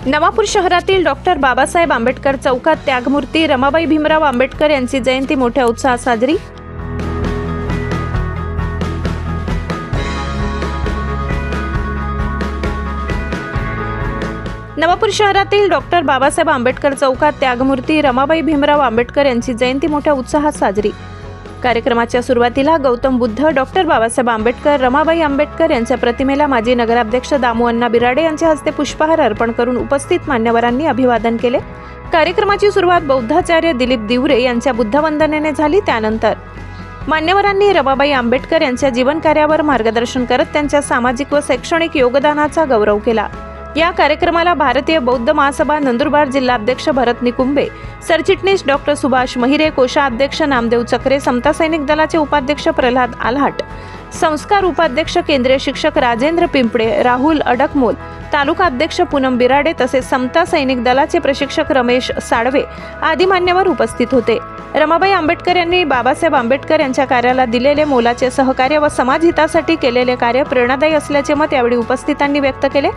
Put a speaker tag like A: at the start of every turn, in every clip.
A: नवापूर शहरातील डॉक्टर बाबासाहेब आंबेडकर चौकात त्यागमूर्ती रमाबाई भीमराव आंबेडकर यांची जयंती मोठ्या उत्साहात साजरी। नवापूर शहरातील डॉक्टर बाबासाहेब आंबेडकर चौकात त्यागमूर्ती रमाबाई भीमराव आंबेडकर यांची जयंती मोठ्या उत्साहात साजरी। कार्यक्रमाच्या सुरुवातीला गौतम बुद्ध, डॉक्टर बाबासाहेब आंबेडकर, रमाबाई आंबेडकर यांच्या प्रतिमेला माजी नगराध्यक्ष दामू अण्णा बिराडे यांच्या हस्ते पुष्पहार अर्पण करून उपस्थित मान्यवरांनी अभिवादन केले। कार्यक्रमाची सुरुवात बौद्धाचार्य दिलीप दिवरे यांच्या बुद्धवंदनेने झाली। त्यानंतर मान्यवरांनी रमाबाई आंबेडकर यांच्या जीवनकार्यावर मार्गदर्शन करत त्यांच्या सामाजिक व शैक्षणिक योगदानाचा गौरव केला। या कार्यक्रमाला भारतीय बौद्ध महासभा नंदुरबार जिल्हाध्यक्ष भरत निकुंबे, सरचिटणीस डॉक्टर सुभाष महिरे, कोषाध्यक्ष नामदेव चक्रे, समता सैनिक दलाचे उपाध्यक्ष प्रल्हाद आल्हाट, संस्कार उपाध्यक्ष केंद्रीय शिक्षक राजेंद्र पिंपळे, राहुल अडकमोल, तालुका अध्यक्ष पूनम बिराडे तसेच समता सैनिक दलाचे प्रशिक्षक रमेश साळवे आदी मान्यवर उपस्थित होते। रमाबाई आंबेडकर यांनी बाबासाहेब आंबेडकर यांच्या कार्याला दिलेले मोलाचे सहकार्य व समाजहितासाठी केलेले कार्य प्रेरणादायी असल्याचे मत यावेळी उपस्थितांनी व्यक्त केले।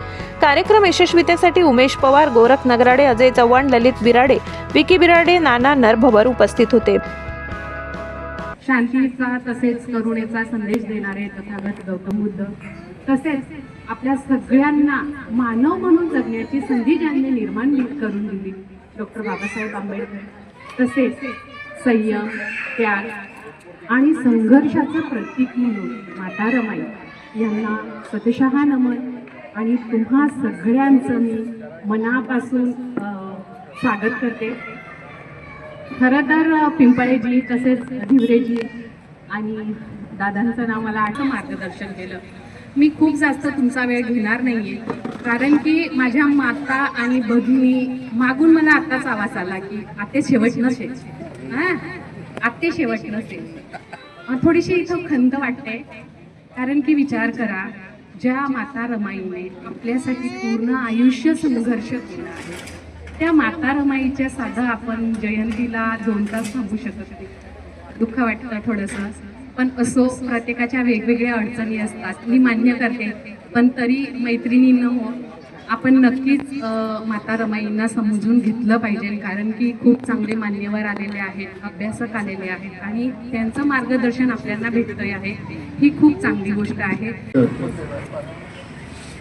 A: कार्यक्रम यशस्वीतेसाठी उमेश पवार, गोरख नगराडे, अजय चव्हाण, ललित बिराडे, विकी बिराडे, नाना नरभवर उपस्थित होते।
B: शांतीचा तसेच करुणेचा संदेश देणारे तथागत गौतम बुद्ध तसेच आपल्या सगळ्यांना मानव म्हणून जगण्याची संधी ज्यांनी निर्माण करून दिली डॉक्टर बाबासाहेब आंबेडकर, तसेच संयम, त्याग आणि संघर्षाचं प्रतीक म्हणून माता रमाई यांना सतशः नमन आणि तुम्हा सगळ्यांचं मी मनापासून स्वागत करते। खरं तर पिंपळेजी तसेच धिवरेजी आणि दादांचं नाव मला आठवं मार्गदर्शन केलं। मी खूप जास्त तुमचा वेळ घेणार नाहीये कारण की माझ्या माता आणि भगिनी मागून मला आत्ताच आवाज आला की आते शेवट नसेल, आते शेवट नसेल। थोडीशी इथं खंत वाटते कारण की विचार करा, ज्या माता रमाईने आपल्यासाठी पूर्ण आयुष्य संघर्ष केला आहे त्या माता रमाईच्या साधं आपण जयंतीला 2 तास थांबू शकत नाही। दुःख वाटतं थोडंसं, पण असो, प्रत्येकाच्या वेगवेगळ्या अडचणी असतात, मी मान्य करते, पण तरी मैत्रिणींनो आपण नक्कीच माता रमाईंना समजून घेतलं पाहिजे कारण की खूप चांगले मान्यवर आलेले आहेत, अभ्यासक आलेले आहेत आणि त्यांचं मार्गदर्शन आपल्याला भेटतंय आहे, ही खूप चांगली गोष्ट आहे।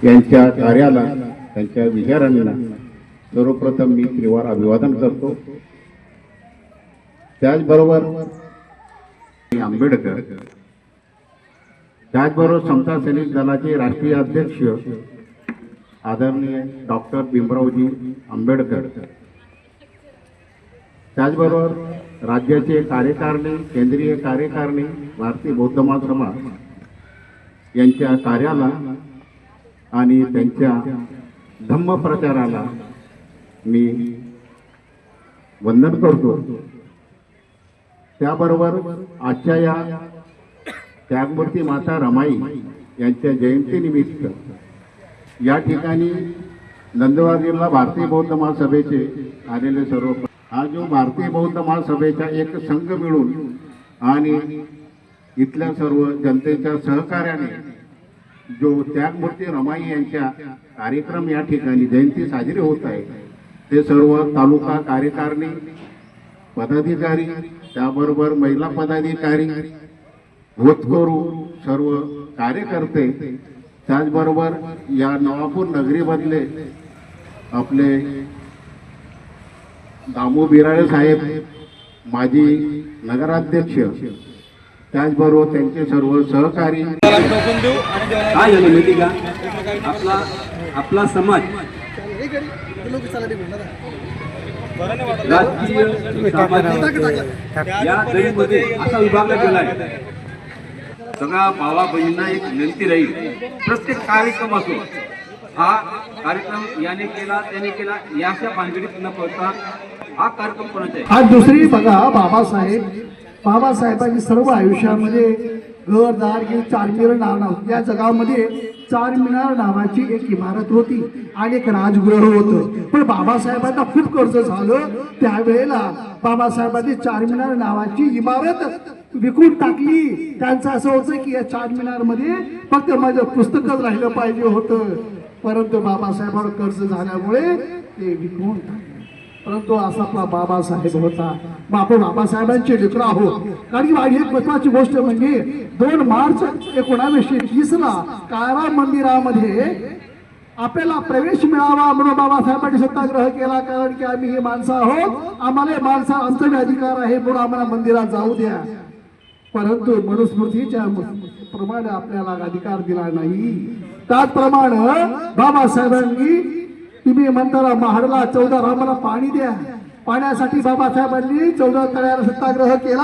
C: यांच्या कार्याला, त्यांच्या विचारांना सर्वप्रथम मी त्रिवार अभिवादन करतो। त्याचबरोबर आंबेडकर, त्याचबरोबर समता सैनिक दलाचे राष्ट्रीय अध्यक्ष आदरणीय डॉक्टर भीमरावजी आंबेडकर, त्याचबरोबर राज्याचे कार्यकारिणी, केंद्रीय कार्यकारिणी, भारतीय बौद्ध महासभा यांच्या कार्याला आणि त्यांच्या धम्म प्रचाराला मी वंदन करतो। त्याबरोबर आजच्या या त्यागमूर्ती माता रमाई यांच्या जयंतीनिमित्त या ठिकाणी नंदुरबार जिल्हा भारतीय बौद्ध महासभेचे आलेले सर्व, हा जो भारतीय बौद्ध महासभेचा एक संघ मिळून आणि इथल्या सर्व जनतेच्या सहकार्याने जो त्यागमूर्ती रमाई यांच्या कार्यक्रम या ठिकाणी जयंती साजरी होत आहे, ते सर्व तालुका कार्यकारिणी पदाधिकारी, त्याबरोबर महिला पदाधिकारी, होतकरू, सर्व कार्यकर्ते, त्याचबरोबर या नवापूर नगरीमधले आपले दामू बिराडे साहेब, माजी नगराध्यक्ष, त्याचबरोबर त्यांचे सर्व सहकारी।
D: काय झालं माहिती का, आपला समाज राजकीय सामाजिक या दरीमध्ये असा विभागला गेलाय। सगळ्या भावा बहिणींना एक विनंती राहील, प्रत्येक कार्यक्रम असो, हा कार्यक्रम याने केला त्याने केला याच्या भानगडीत न पडता हा कार्यक्रम कोणाचा आहे।
E: आज दुसरी बघा, बाबासाहेबांनी सर्व आयुष्यामध्ये घरदार हे चारमिनार नाव या जगामध्ये चारमिनार नावाची एक इमारत होती आणि एक राजगृह होतं. पण बाबासाहेबांना खूप कर्ज झालं. त्यावेळेला बाबासाहेबांनी चारमिनार नावाची इमारत विकून टाकली. त्यांचं असं होतं की या चारमिनार मध्ये फक्त माझं पुस्तकच राहिलं पाहिजे होतं. परंतु बाबासाहेबांवर कर्ज झाल्यामुळे ते विकून टाकले. परंतु असा आपला बाबासाहेब होता. मग आपण बाबासाहेबांचे लेकर आहोत. कारण की माझी एक महत्वाची गोष्ट म्हणजे 2 मार्च 1930 काळाराम मंदिरामध्ये आपल्याला प्रवेश मिळावा म्हणून बाबासाहेबांनी सत्याग्रह केला. कारण की आम्ही हे माणसं आहोत, आम्हाला माणसा आमचा अधिकार आहे म्हणून आम्हाला मंदिरात जाऊ द्या. परंतु मनुस्मृतीच्या प्रमाणे आपल्याला अधिकार दिला नाही. त्याचप्रमाणे बाबासाहेबांनी तुम्ही म्हणताना महाडला 14 रामाला पाणी द्या. पाण्यासाठी बाबासाहेबांनी 14 तळ्याला सत्याग्रह केला.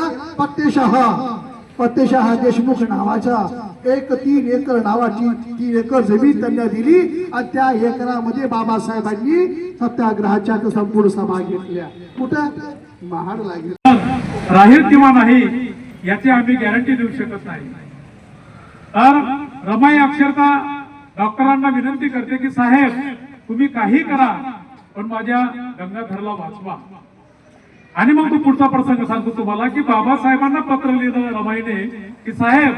E: फत्तेशाह देशमुख नावाच्या 3 एकर नावाची 3 एकर जमीन त्यांना दिली आणि त्या एकरामध्ये बाबासाहेबांनी सत्याग्रहाच्या संपूर्ण सभा घेतल्या. कुठं? महाडला घेतल्या.
F: राहील किंवा नाही याची आम्ही गॅरंटी देऊ शकत नाही. तर रमाई अक्षरशः डॉक्टरांना विनंती करते की साहेब तुम्ही काही करा पण माझ्या गंगाधरला वाचवा. आणि मग तो पुढचा प्रसंग सांगतो तुम्हाला की बाबासाहेबांना पत्र लिहिलं रमाईने की साहेब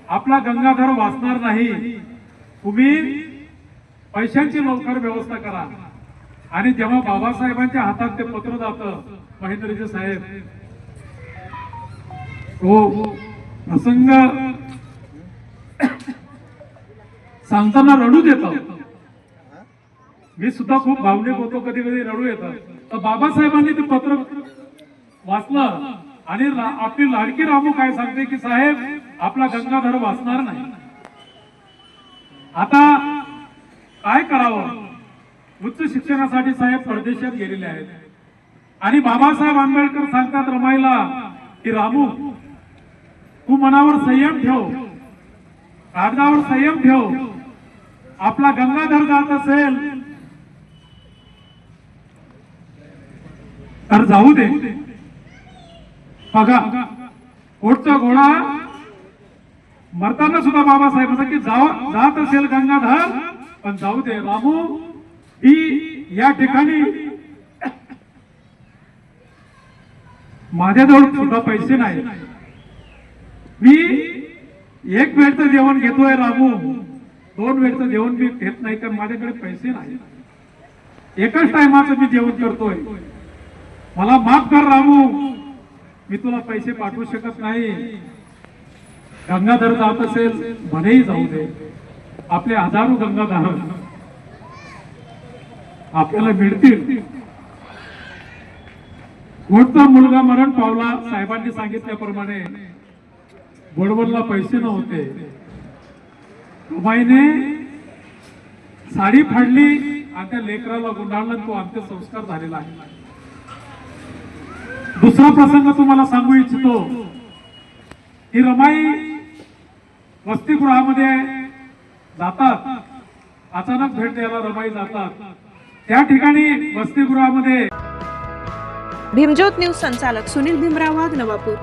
F: आपला गंगाधर वाचणार नाही, तुम्ही पैशांची लवकर व्यवस्था करा. आणि जेव्हा बाबासाहेबांच्या हातात ते पत्र जातं महेंद्रजी साहेब, तो प्रसंग सांगताना रडू देतो. मी सुद्धा खूप भावनिक होतो, कधी कधी रडू येतं. तर बाबासाहेबांनी ते पत्र वाचलं आणि आपली लाडकी रामू काय सांगते की साहेब आपला गंगाधर वाचणार नाही. आता काय करावं? उच्च शिक्षणासाठी साहेब परदेशात गेलेले आहेत आणि बाबासाहेब आंबेडकर सांगतात रमाईला की रामू तू मनावर संयम ठेव, कागदावर संयम ठेव. आपला गंगाधर जात असेल तर जाऊ दे. बघा कोटचा घोडा मरताना सुद्धा बाबासाहेब की जात असेल गंगाधर पण जाऊ दे. रामू ही या ठिकाणी माझ्याजवळ सुद्धा पैसे नाही, मी एक वेळचं जेवण घेतोय रामू, 2 वेळचं जेवण मी घेत नाही कारण माझ्याकडे पैसे नाही. एकच टायमाचं मी जेवण करतोय, मला माफ कर रामू, मी तुला पैसे पाठवू शकत नाही. गंगाधर जात असेल भलेही जाऊ दे. आपले हजारो गंगाधर आपल्याला मिळतील. कोणता मुलगा मरण पावला साहेबांनी सांगितल्याप्रमाणे बोडवलला पैसे नव्हते. रमाईने साडी फाडली आणि त्या लेकराला गुंडाळला, तो अंत्यसंस्कार झालेला आहे. दुसरा प्रसंग तुम्हाला सांगू इच्छितो की रमाई वसतिगृहामध्ये जातात. अचानक भेट द्यायला रमाई जातात. त्या ठिकाणी वसतिगृहामध्ये
A: भीमज्योत न्यूज संचालक सुनील भीमराव वाघ, नवापूर.